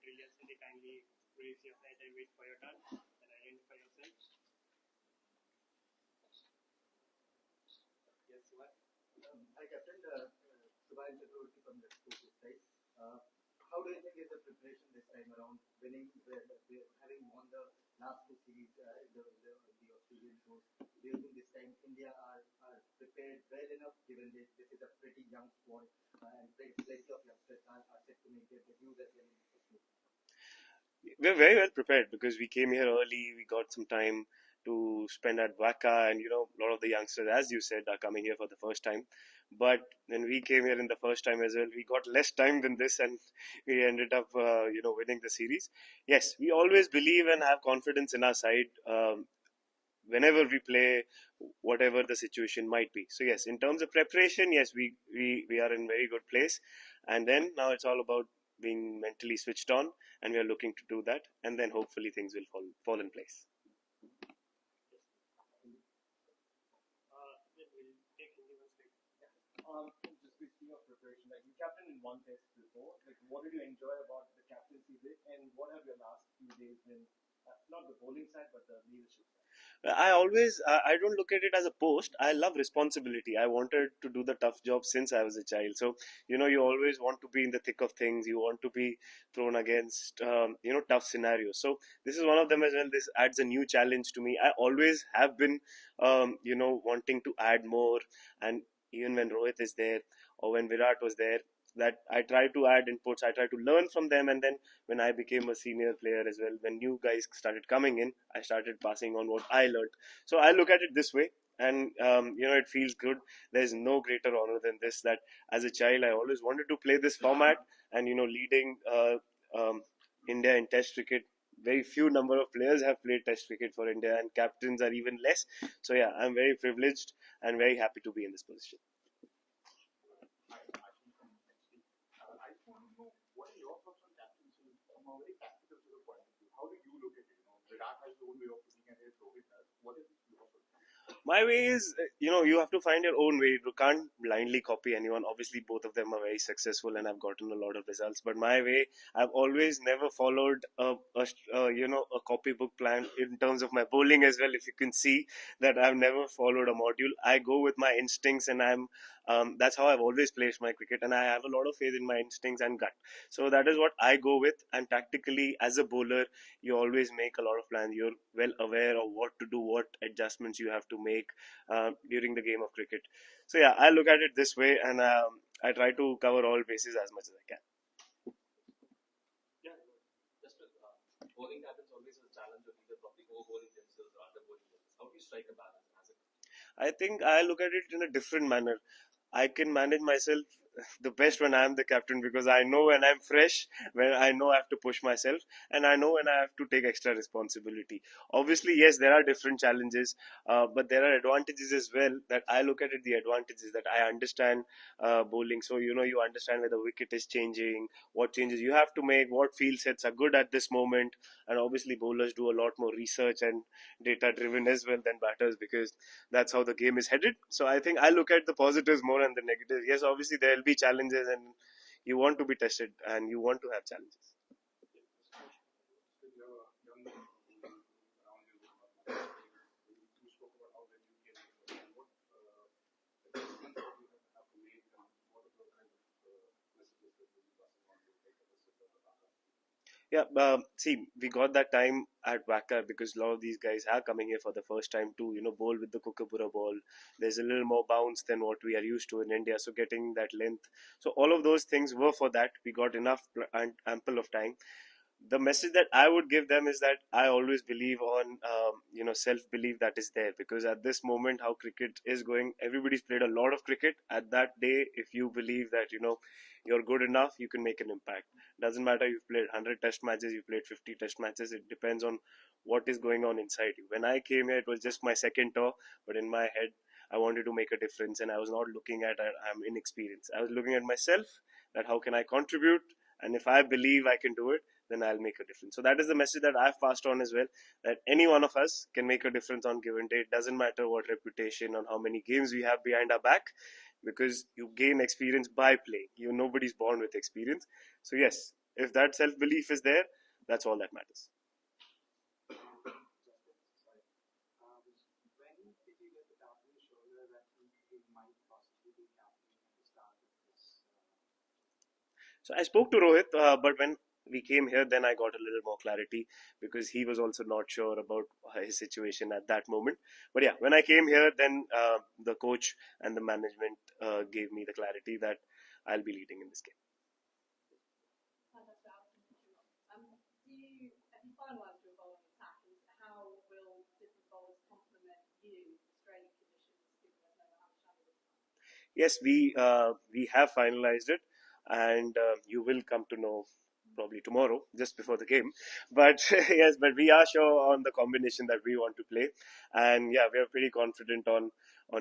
brilliant city. Kindly raise your head and wait for your turn and identify yourself. Yes, Subhash. Hi, Captain. Subhash Chaturvedi from the Sports side. How do you think is the preparation this time around? Winning, having won the last two series, the Australian tours. Do you think this time India are prepared well enough, given this is a pretty young squad and plenty of youngsters are set to make their debuts as well in the first tour? We're very well prepared because we came here early. We got some time to spend at Waka, and a lot of the youngsters, as you said, are coming here for the first time. But when we came here in the first time as well, we got less time than this, and we ended up, winning the series. Yes, we always believe and have confidence in our side. Whenever we play, whatever the situation might be. So yes, in terms of preparation, yes, we are in very good place. And then now it's all about being mentally switched on, and we are looking to do that, and then hopefully things will fall in place. We'll take Hindi one straight. Just speaking of preparation, like you captain in one test before, like what did you enjoy about the captaincy bit, and what have your last few days been? Not the bowling side, but the leadership side. I don't look at it as a post. I love responsibility. I wanted to do the tough job since I was a child. So, you always want to be in the thick of things. You want to be thrown against, tough scenarios. So this is one of them as well. This adds a new challenge to me. I always have been, wanting to add more. And even when Rohit is there or when Virat was there, that I try to add inputs. I try to learn from them, and then when I became a senior player as well, when new guys started coming in, I started passing on what I learned. So I look at it this way, and it feels good. There's no greater honor than this. That as a child, I always wanted to play this format, and leading India in Test cricket. Very few number of players have played Test cricket for India, and captains are even less. So yeah, I'm very privileged and very happy to be in this position. I just want to know what are your thoughts on captaincy from a very tactical sort of point of view? How do you look at it? Virat has his own way of looking at it, Rohit does. What is your sort of? My way is, you have to find your own way. You can't blindly copy anyone. Obviously, both of them are very successful and have gotten a lot of results. But my way, I've always never followed a copybook plan in terms of my bowling as well. If you can see that I've never followed a module, I go with my instincts, and that's how I've always played my cricket. And I have a lot of faith in my instincts and gut. So that is what I go with. And tactically, as a bowler, you always make a lot of plans. You're well aware of what to do, what adjustments you have to make during the game of cricket. So yeah, I look at it this way, and I try to cover all bases as much as I can. Yeah, just bowling happens always a challenge of either probably over bowling themselves or under bowling themselves. How do you strike a balance as a? I think I look at it in a different manner. I can manage myself the best when I'm the captain, because I know when I'm fresh, when I know I have to push myself, and I know when I have to take extra responsibility. Obviously, yes, there are different challenges, but there are advantages as well. That I look at it, the advantages that I understand bowling. So you understand where the wicket is changing, what changes you have to make, what field sets are good at this moment, and obviously bowlers do a lot more research and data driven as well than batters, because that's how the game is headed. So I think I look at the positives more than the negatives. Yes, obviously there will be challenges, and you want to be tested and you want to have challenges. With your young around you, you spoke about how well you came and what decisions you have to make and what are the kind of messages that you'll be passing on to take a decision about that? Yeah, see, we got that time at Wacker because a lot of these guys are coming here for the first time to, bowl with the Kookaburra ball. There's a little more bounce than what we are used to in India, so getting that length. So all of those things were for that. We got enough and ample of time. The message that I would give them is that I always believe on self belief that is there, because at this moment how cricket is going, everybody's played a lot of cricket. At that day, if you believe that you're good enough, you can make an impact. Doesn't matter you've played 100 test matches, you played 50 test matches. It depends on what is going on inside you. When I came here, it was just my second tour, but in my head I wanted to make a difference, and I was not looking at I'm inexperienced. I was looking at myself, that how can I contribute, and if I believe I can do it, then I'll make a difference. So that is the message that I've passed on as well, that any one of us can make a difference on given day. It doesn't matter what reputation or how many games we have behind our back, because you gain experience by playing. Nobody's born with experience. So yes, if that self-belief is there, that's all that matters. When did you get the tap on the shoulder that you might possibly be captain at the start of this? So I spoke to Rohit, but when we came here, then I got a little more clarity because he was also not sure about his situation at that moment. But yeah, when I came here, then the coach and the management gave me the clarity that I'll be leading in this game. Have you finalised your bowling attack? And how will different bowlers complement you in Australian conditions, given there's no Mohamed Shami this time? Yes, we have finalized it, and you will come to know probably tomorrow, just before the game. But yes, but we are sure on the combination that we want to play, and yeah, we are pretty confident on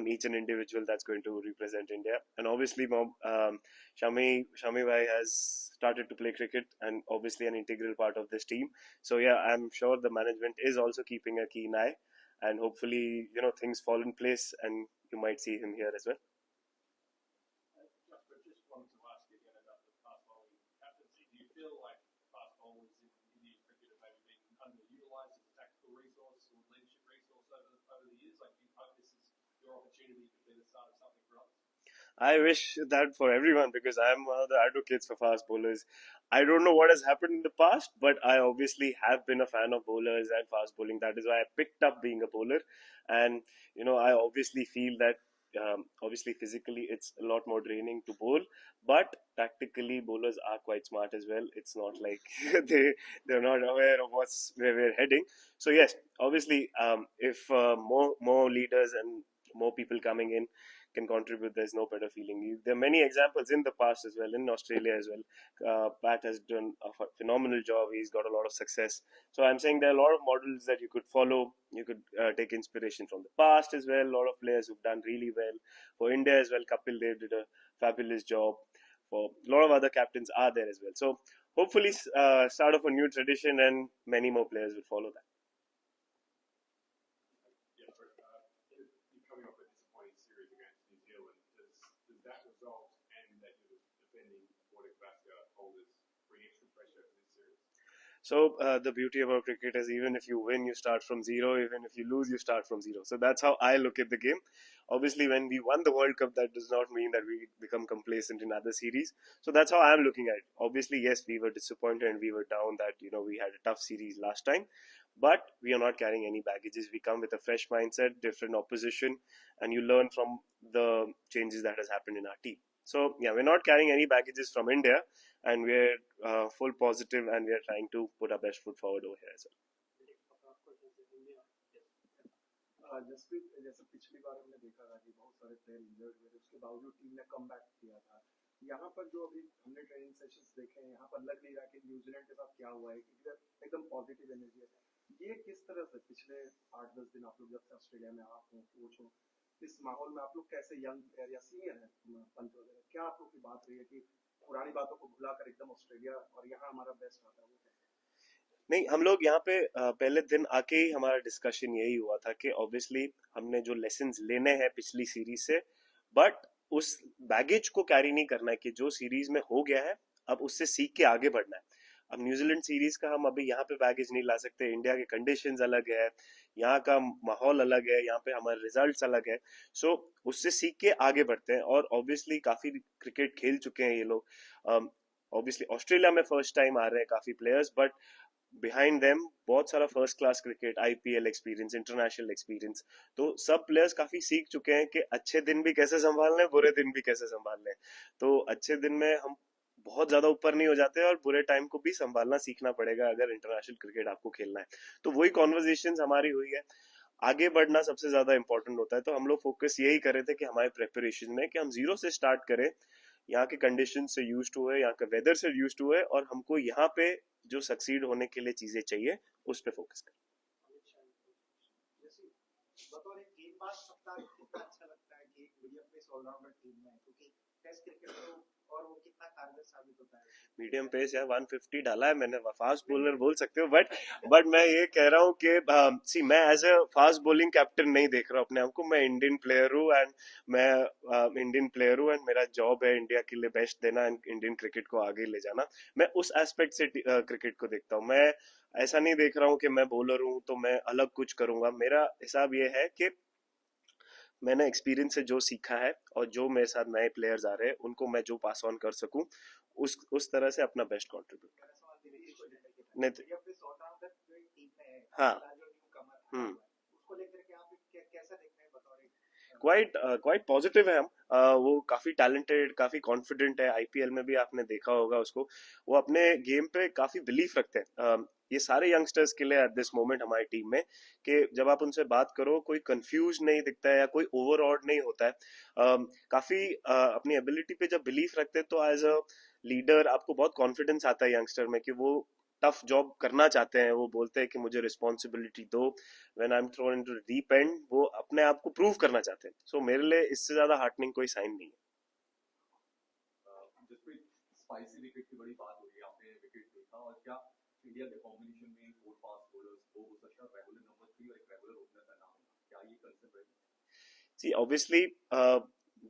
each and individual that's going to represent India. And obviously, Shami bhai has started to play cricket, and obviously an integral part of this team. So yeah, I'm sure the management is also keeping a keen eye, and hopefully, things fall in place, and you might see him here as well. Just wanted to ask you again about the fast bowling captaincy. Do you feel like fast bowlers in Indian cricket have maybe been underutilised as a tactical resource or leadership resource over the years? Like, do you hope this is your opportunity to be the start of something for others? I wish that for everyone because I'm one of the advocates for fast bowlers. I don't know what has happened in the past, but I obviously have been a fan of bowlers and fast bowling. That is why I picked up being a bowler. And, I obviously feel that obviously physically it's a lot more draining to bowl, but tactically bowlers are quite smart as well. It's not like they're not aware of where we're heading. So yes, obviously, if more leaders and more people coming in can contribute, there's no better feeling. There are many examples in the past as well, in Australia as well. Pat has done a phenomenal job. He's got a lot of success. So I'm saying there are a lot of models that you could follow. You could take inspiration from the past as well. A lot of players who've done really well. For India as well, Kapil Dev did a fabulous job. For a lot of other captains are there as well. So hopefully start of a new tradition and many more players will follow that. Yeah, you're coming off a disappointing series against New Zealand. Does that result and that you're defending Border-Gavaskar holders bring extra pressure for this series? So the beauty about cricket is even if you win, you start from zero. Even if you lose, you start from zero. So that's how I look at the game. Obviously, when we won the World Cup, that does not mean that we become complacent in other series. So that's how I'm looking at it. Obviously, yes, we were disappointed and we were down that we had a tough series last time, but we are not carrying any baggages. We come with a fresh mindset, different opposition, and you learn from the changes that has happened in our team. So yeah, we're not carrying any baggages from India, and we're full positive, and we're trying to put our best foot forward over here as well. Jasprit, जैसे पिछली बार हमने देखा था कि बहुत सारे player injured हुए थे, उसके बावजूद टीम ने कम बैक किया था. यहाँ पर जो अभी हमने ट्रेनिंग सेशंस देखे हैं, यहाँ पर लग नहीं रहा कि न्यूजीलैंड के साथ क्या हुआ है, एकदम पॉजिटिव एनर्जी है. ये किस तरह से पिछले 8-10 दिन आप लोग जब से ऑस्ट्रेलिया में आप हो, कोच हो, इस माहौल में आप लोग कैसे यंग प्लेयर या सीनियर है पंत वगैरह, क्या आप लोग की बात रही है कि पुरानी बातों को भुलाकर एकदम ऑस्ट्रेलिया और यहाँ हमारा बेस्ट आता है? नहीं, हम लोग यहाँ पे पहले दिन आके ही हमारा डिस्कशन यही हुआ था कि ऑब्वियसली हमने जो लेसन्स लेने हैं पिछली सीरीज से, बट उस बैगेज को कैरी नहीं करना है कि जो सीरीज में हो गया है अब उससे सीख के आगे बढ़ना है. अब न्यूजीलैंड सीरीज का हम अभी यहाँ पे बैगेज नहीं ला सकते. इंडिया के कंडीशंस अलग है, यहाँ का माहौल अलग है, यहाँ पे हमारे रिजल्ट्स अलग है. सो उससे सीख के आगे बढ़ते हैं. और ऑब्वियसली काफी क्रिकेट खेल चुके हैं ये लोग. ऑब्वियसली ऑस्ट्रेलिया में फर्स्ट टाइम आ रहे हैं काफी प्लेयर्स, बट बिहाइंड देम बहुत सारा first class cricket, IPL experience, international experience. तो सब प्लेयर्स काफी सीख चुके हैं कि अच्छे दिन भी कैसे संभालने, बुरे दिन भी कैसे संभालने. तो अच्छे दिन में हम बहुत ज्यादा ऊपर नहीं हो जाते और बुरे टाइम को भी संभालना सीखना पड़ेगा अगर इंटरनेशनल क्रिकेट आपको खेलना है. तो वही कॉन्वर्जेशन हमारी हुई है. आगे बढ़ना सबसे ज्यादा इंपॉर्टेंट होता है. तो हम लोग फोकस यही कर रहे थे कि हमारे प्रेपरेशन में कि हम जीरो से स्टार्ट करें, यहाँ के कंडीशन से यूज हुए, यहाँ के वेदर से यूज हुए, और हमको यहाँ पे जो सक्सीड होने के लिए चीजें चाहिए उस पे फोकस करें. बतौर एक गेंदबाज सप्ताह कितना अच्छा लगता है कि एक मीडियम पेस ऑलराउंडर टीम में, क्योंकि टेस्ट क्रिकेट तो और वो कितना कारगर साबित होता है? मीडियम पेस या 150 डाला है मैंने, फास्ट बॉलर बोल सकते हो, बट मैं ये कह रहा हूँ कि सी मैं as a fast bowling captain नहीं देख रहा हूँ अपने आप को. मैं इंडियन प्लेयर हूँ एंड मेरा जॉब है इंडिया के लिए बेस्ट देना एंड इंडियन क्रिकेट को आगे ले जाना. मैं उस एस्पेक्ट से क्रिकेट को देखता हूँ. मैं ऐसा नहीं देख रहा हूँ कि मैं बॉलर हूँ तो मैं अलग कुछ करूंगा. मेरा हिसाब ये है कि मैंने एक्सपीरियंस से जो सीखा है और जो मेरे साथ नए प्लेयर्स आ रहे हैं उनको मैं जो पास ऑन कर सकूं उस तरह से अपना बेस्ट कंट्रीब्यूट. नहीं हाँ. उसको लेकर के आप कैसा देख रहे हैं बतौर क्वाइट पॉजिटिव है हम. वो काफी टैलेंटेड, काफी कॉन्फिडेंट है. आईपीएल में भी आपने देखा होगा उसको. वो अपने गेम पे काफी बिलीफ रखते हैं. ये सारे यंगस्टर्स के लिए एट दिस मोमेंट हमारी टीम में कि जब आप उनसे बात करो कोई कंफ्यूज नहीं दिखता है या कोई ओवरऑड नहीं होता है. काफी अपनी एबिलिटी पे जब बिलीफ रखते हैं तो एज अ लीडर आपको बहुत कॉन्फिडेंस आता है यंगस्टर में कि वो टफ जॉब करना चाहते हैं. वो बोलते हैं कि मुझे रिस्पॉन्सिबिलिटी दो. When I am throne into deep and वो अपने आप को प्रूव करना चाहते हैं. सो मेरे लिए इससे ज्यादा हार्टनिंग कोई साइन नहीं है. जसप्रीत, स्पाइसी विकेट की बड़ी बात हो रही है, आपने विकेट देखा और क्या इंडिया के कॉम्बिनेशन में 4 फास्ट बॉलर्स, 2 हो सकता है रेगुलर नंबर 3 और एक रेगुलर ओपनर का नाम, क्या ये कंसेप्ट है? सी ऑब्वियसली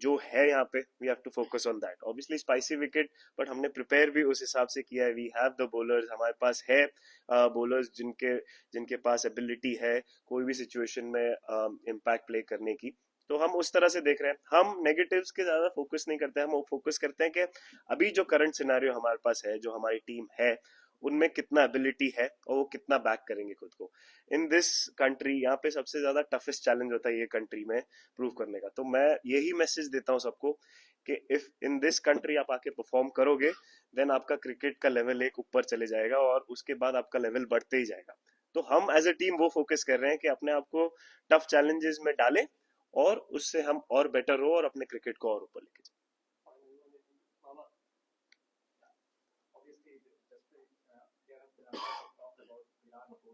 जो है यहाँ पे we have to focus on that. Obviously spicy wicket, but हमने प्रिपेयर भी उस हिसाब से किया है. वी हैव द बॉलर्स, हमारे पास है बॉलर्स जिनके पास एबिलिटी है कोई भी सिचुएशन में इम्पैक्ट प्ले करने की. तो हम उस तरह से देख रहे हैं. हम नेगेटिव्स के ज्यादा फोकस नहीं करते हैं. हम फोकस करते हैं कि अभी जो करंट सिनेरियो हमारे पास है, जो हमारी टीम है, उनमें कितना एबिलिटी है और वो कितना बैक करेंगे खुद को. इन दिस कंट्री यहाँ पे सबसे ज्यादा टफेस्ट चैलेंज होता है ये कंट्री में प्रूव करने का. तो मैं यही मैसेज देता हूँ सबको कि इफ इन दिस कंट्री आप आके परफॉर्म करोगे देन आपका क्रिकेट का लेवल एक ऊपर चले जाएगा और उसके बाद आपका लेवल बढ़ते ही जाएगा. तो हम एज ए टीम वो फोकस कर रहे हैं कि अपने आप को टफ चैलेंजेस में डालें और उससे हम और बेटर हो और अपने क्रिकेट को और ऊपर लेके जाए. Obviously, there has been a lot of talk about Virat Kohli.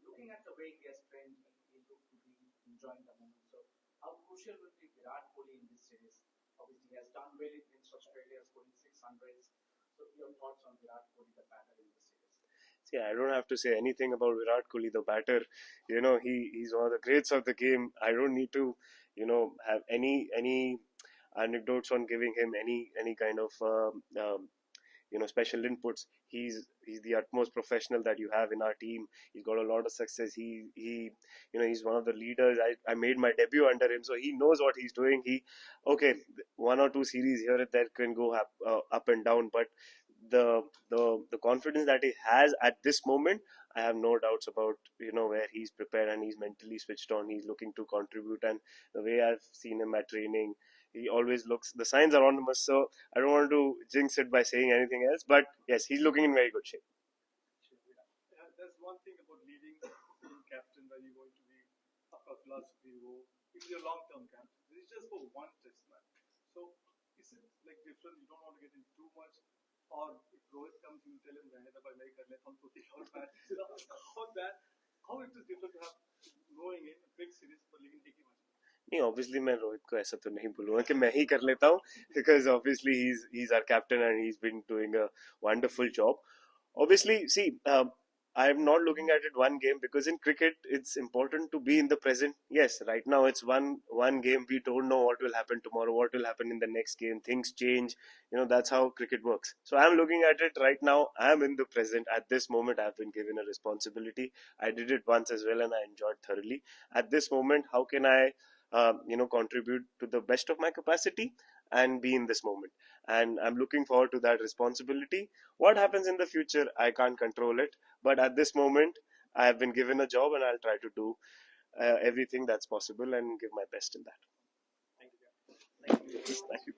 Looking at the way he has trained, he looked to be enjoying the moment. So, how crucial will be Virat Kohli in this series? Obviously, he has done well against Australia, scoring 600s. So, your thoughts on Virat Kohli, the batter in this series? See, I don't have to say anything about Virat Kohli, the batter. You know, he's one of the greats of the game. I don't need to, have any anecdotes on giving him any kind of special inputs. He's the utmost professional that you have in our team. He's got a lot of success. He's one of the leaders. I made my debut under him, so he knows what he's doing. Okay, one or two series here and there can go up and down, but the confidence that he has at this moment, I have no doubts about where he's prepared and he's mentally switched on. He's looking to contribute, and the way I've seen him at training, he always looks. The signs are on him, so I don't want to jinx it by saying anything else. But yes, he's looking in very good shape. There's one thing about leading team captain where you're going to be a philosophy role. It's your long-term captain. This is just for one test match. So is it like different? You don't want to get in too much. Or if Rohit comes, you tell him, "Main kar leta hu, to take out match." How it is different to have going in a big series पर लेकिन एक ही match. नहीं, obviously मैं रोहित को ऐसा तो नहीं बोलूंगा कि मैं ही कर लेता हूँ, because obviously he's our captain and he's been doing a wonderful job. Obviously, see, I'm not looking at it one game, because in cricket it's important to be in the present. Yes, right now it's one game. We don't know what will happen tomorrow, what will happen in the next game. Things change. That's how cricket works. So I'm looking at it right now. I'm in the present. At this moment, I've been given a responsibility. I did it once as well and I enjoyed thoroughly. At this moment, how can I contribute to the best of my capacity and be in this moment? And I'm looking forward to that responsibility. What happens in the future, I can't control it, but at this moment I have been given a job and I'll try to do everything that's possible and give my best in that. Thank you. Thank you.